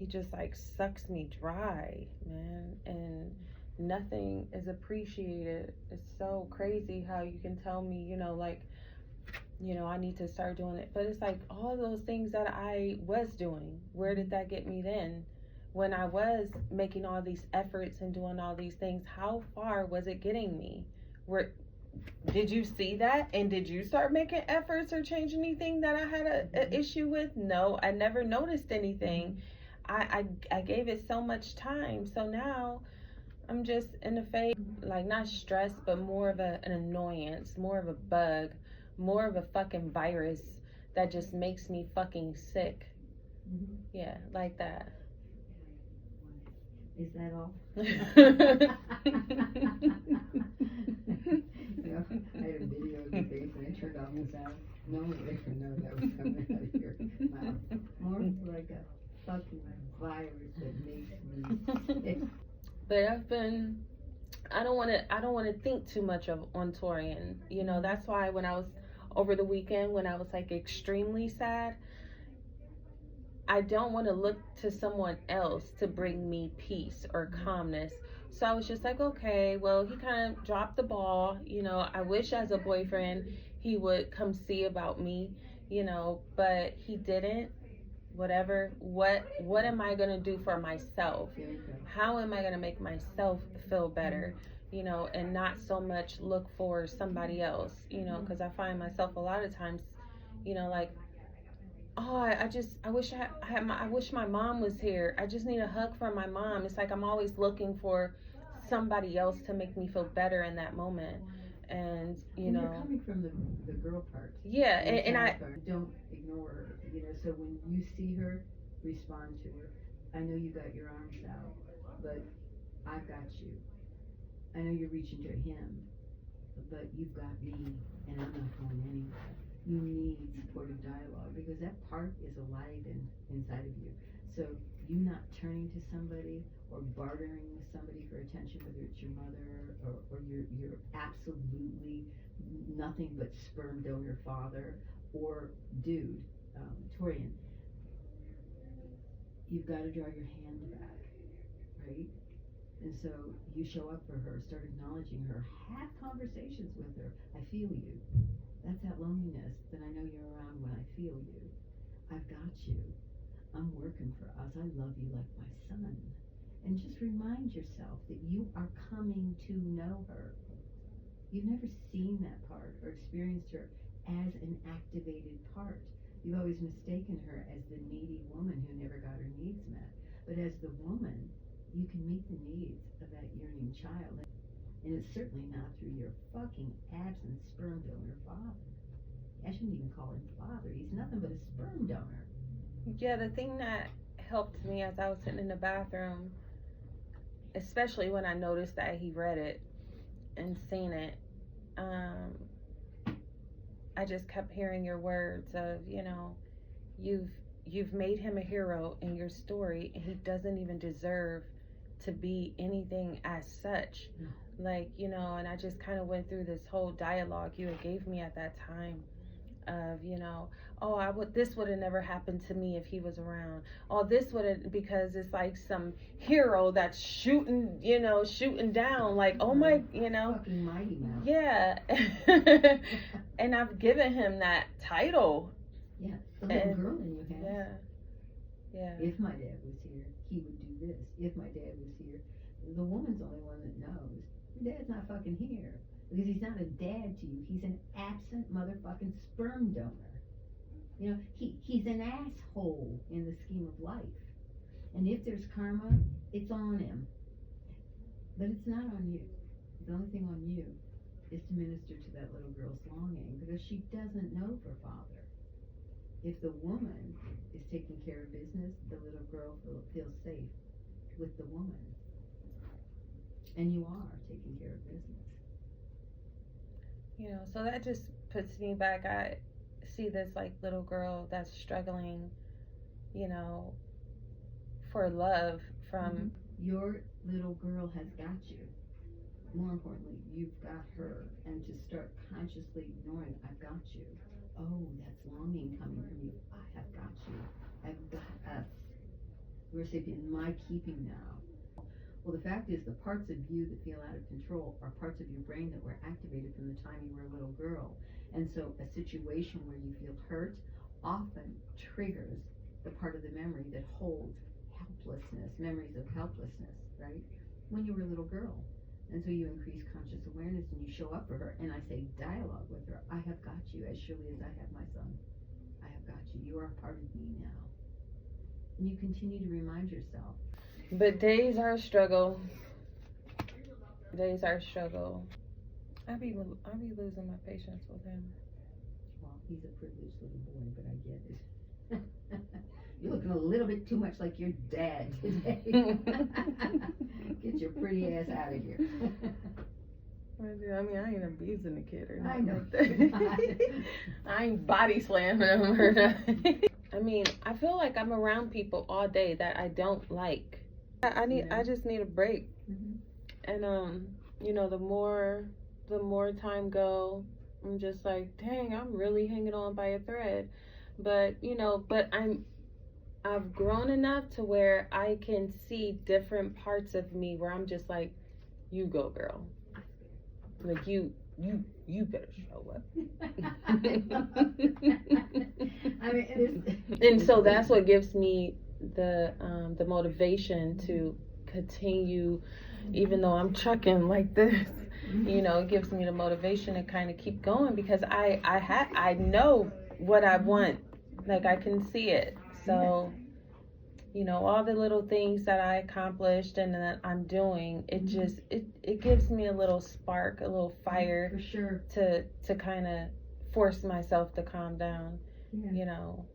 he just like sucks me dry, man, and nothing is appreciated. It's so crazy how you can tell me, like, I need to start doing it. But it's like all those things that I was doing, where did that get me then? When I was making all these efforts and doing all these things, how far was it getting me? Where did you see that? And did you start making efforts or change anything that I had a issue with? No, I never noticed anything. I gave it so much time. So now I'm just in a phase, like not stress, but more of an annoyance, more of a bug, more of a fucking virus that just makes me fucking sick. Yeah, like that. Is that all? I had a video of your face and I turned on the sound. No one would ever know that was coming out of your mouth. More like a fucking virus that makes me sick. But I don't want to think too much on Torian. That's why when I was over the weekend, when I was like extremely sad, I don't want to look to someone else to bring me peace or calmness. So I was just like, okay, well, he kind of dropped the ball. I wish as a boyfriend he would come see about me, but he didn't. Whatever. What am I going to do for myself? How am I going to make myself feel better? And not so much look for somebody else, because I find myself a lot of times, like, oh, I wish my mom was here. I just need a hug from my mom. It's like I'm always looking for somebody else to make me feel better in that moment. And you're coming from the girl part. Yeah, and I don't ignore her. So when you see her, respond to her. I know you got your arms out, but I've got you. I know you're reaching to him, but you've got me, and I'm not going anywhere. You need supportive dialogue because that part is alive inside of you. So you not turning to somebody or bartering with somebody for attention, whether it's your mother or you're absolutely nothing but sperm donor father or dude, Torian, you've got to draw your hand back, right? And so you show up for her, start acknowledging her, have conversations with her. I feel you. That's that loneliness that I know you're around when I feel you. I've got you. I'm working for us. I love you like my son. And just remind yourself that you are coming to know her. You've never seen that part or experienced her as an activated part. You've always mistaken her as the needy woman who never got her needs met. But as the woman, you can meet the needs of that yearning child. And it's certainly not through your fucking absent sperm donor father. I shouldn't even call him father. He's nothing but a sperm donor. Yeah, the thing that helped me as I was sitting in the bathroom, especially when I noticed that he read it and seen it, I just kept hearing your words of, you've made him a hero in your story, and he doesn't even deserve to be anything as such. No. Like, and I just kind of went through this whole dialogue you had gave me at that time of, this would have never happened to me if he was around. Oh, this would have, because it's like some hero that's shooting down, like, oh my, Fucking Mighty Mouse. Yeah. And I've given him that title. Yeah, the little girl in you has. Yeah. Yeah. If my dad was here, he would do this. If my dad was here, the woman's the only one that knows. Your dad's not fucking here. Because he's not a dad to you. He's an absent motherfucking sperm donor. He's an asshole in the scheme of life. And if there's karma, it's on him. But it's not on you. The only thing on you is to minister to that little girl's longing because she doesn't know her father. If the woman is taking care of business, the little girl feels safe with the woman. And you are taking care of business. So that just puts me back. I see this like little girl that's struggling, for love from. Your little girl has got you. More importantly, you've got her. And to start consciously ignoring, I've got you. Oh, that's longing coming from you. I have got you. I've got us. receive in my keeping now. Well, the fact is, the parts of you that feel out of control are parts of your brain that were activated from the time you were a little girl. And so a situation where you feel hurt often triggers the part of the memory that holds helplessness, memories of helplessness, right? When you were a little girl. And so you increase conscious awareness and you show up for her. And I say dialogue with her. I have got you as surely as I have my son. I have got you. You are a part of me now. And you continue to remind yourself. But days are a struggle. Days are a struggle. I be losing my patience with him. Well, he's a privileged little boy, but I get it. You're looking a little bit too much like your dad today. Get your pretty ass out of here. I mean, I ain't abusing the kid or I nothing know. like that. I ain't body slamming him or nothing. I mean, I feel like I'm around people all day that I don't like. I just need a break. Mhm. And you know, the more time go, I'm just like, dang, I'm really hanging on by a thread. But you know, I've grown enough to where I can see different parts of me where I'm just like, you go, girl. Like you better show up. I mean, And so that's what gives me the motivation to continue, even though I'm trucking like this. You know, it gives me the motivation to kind of keep going because I know what I want. Like I can see it. So, you know, all the little things that I accomplished and that I'm doing, it just it gives me a little spark, a little fire for sure to kind of force myself to calm down. Yeah. You know,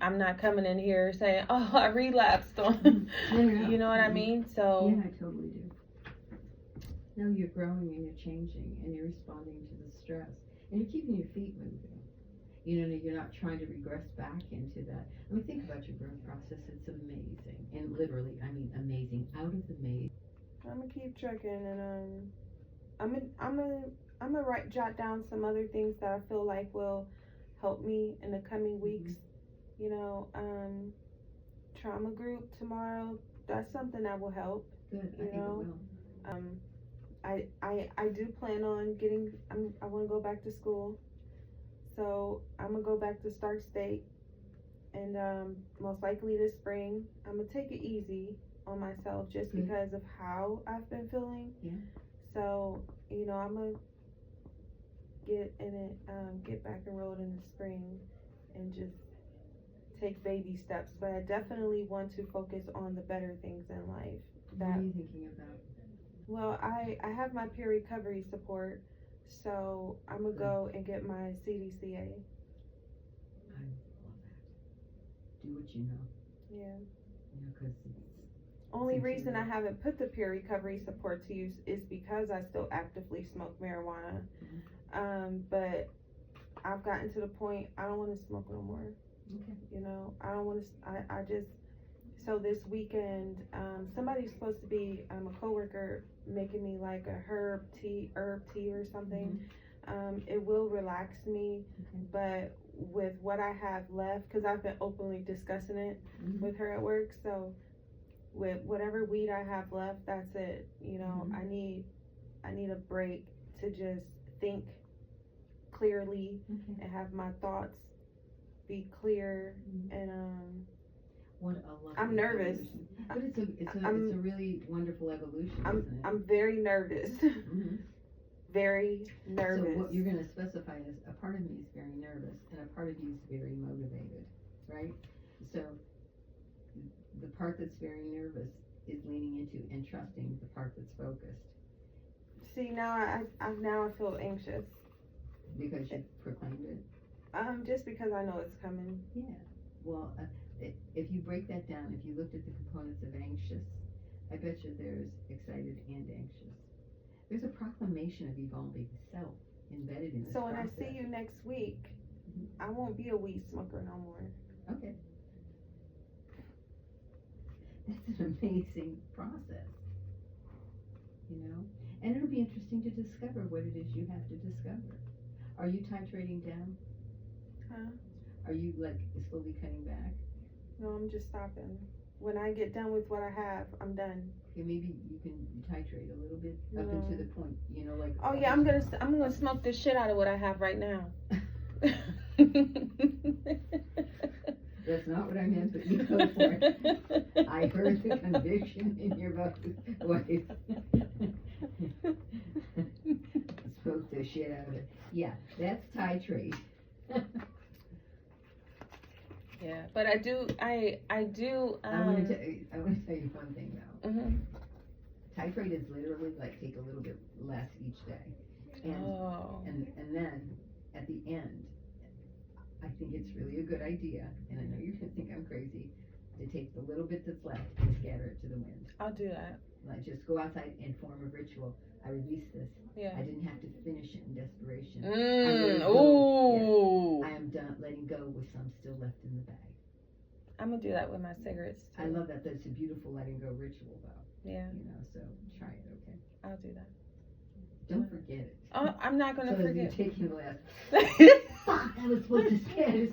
I'm not coming in here saying, "Oh, I relapsed on." No. You know what I mean? So yeah, I totally do. No, you're growing and you're changing and you're responding to the stress and you're keeping your feet moving. You know, you're not trying to regress back into that. I mean, think about your growth process. It's amazing, and literally, I mean, amazing. Out of the maze. I'm gonna keep trucking, and I'm gonna jot down some other things that I feel like will help me in the coming weeks. You know, trauma group tomorrow. That's something that will help. Good. I think know? it will. I do plan on getting. I want to go back to school. So I'm gonna go back to Stark State, and most likely this spring. I'm gonna take it easy on myself just because of how I've been feeling. Yeah. So you know, I'm gonna get back enrolled in the spring, and just take baby steps. But I definitely want to focus on the better things in life. What are you thinking about? Well, I have my peer recovery support. So I'm gonna go and get my CDCA. I love that. Do what you know. Yeah. You know, because Only reason I haven't put the peer recovery support to use is because I still actively smoke marijuana. But I've gotten to the point I don't want to smoke no more. Okay. You know, I don't want to. I just. So this weekend, somebody's supposed to be a coworker making me like a herb tea or something. It will relax me, but with what I have left, because I've been openly discussing it with her at work. So with whatever weed I have left, that's it. You know, I need a break to just think clearly and have my thoughts be clear and What a lovely I'm nervous. evolution. But it's a really wonderful evolution, isn't it? I'm very nervous. Very nervous. So what you're going to specify is a part of me is very nervous and a part of you is very motivated, right? So the part that's very nervous is leaning into and trusting the part that's focused. See, now I feel anxious. Because you proclaimed it? Just because I know it's coming. Yeah. Well, if you break that down, if you looked at the components of anxious, I bet you there's excited and anxious. There's a proclamation of evolving self embedded in this So when process. I see you next week, I won't be a weed smoker no more. Okay. That's an amazing process, you know? And it'll be interesting to discover what it is you have to discover. Are you titrating down? Huh? Are you like slowly cutting back? No, I'm just stopping. when I get done with what I have, I'm done. Okay, maybe you can titrate a little bit up into the point, you know, like. Oh yeah, I'm gonna smoke the shit out of what I have right now. That's not what I meant, but you go for it. I heard the conviction in your voice. Smoke the shit out of it. Yeah, that's titrate. Yeah, but I do. I want to tell you one thing though. Mhm. Titrate is literally like take a little bit less each day, and then at the end, I think it's really a good idea, and I know you're gonna think I'm crazy, to take the little bit that's left and scatter it to the wind. I'll do that. Like just go outside and form a ritual. I release this. Yeah. I didn't have to finish it in desperation. Ooh. I am done letting go with some still left in the bag. I'm gonna do that with my cigarettes too. I love that. That's a beautiful letting go ritual, though. Yeah. You know, so try it, okay? I'll do that. Don't forget it. Oh, I'm not gonna so forget. So you're taking the last. Fuck! I was supposed to say it.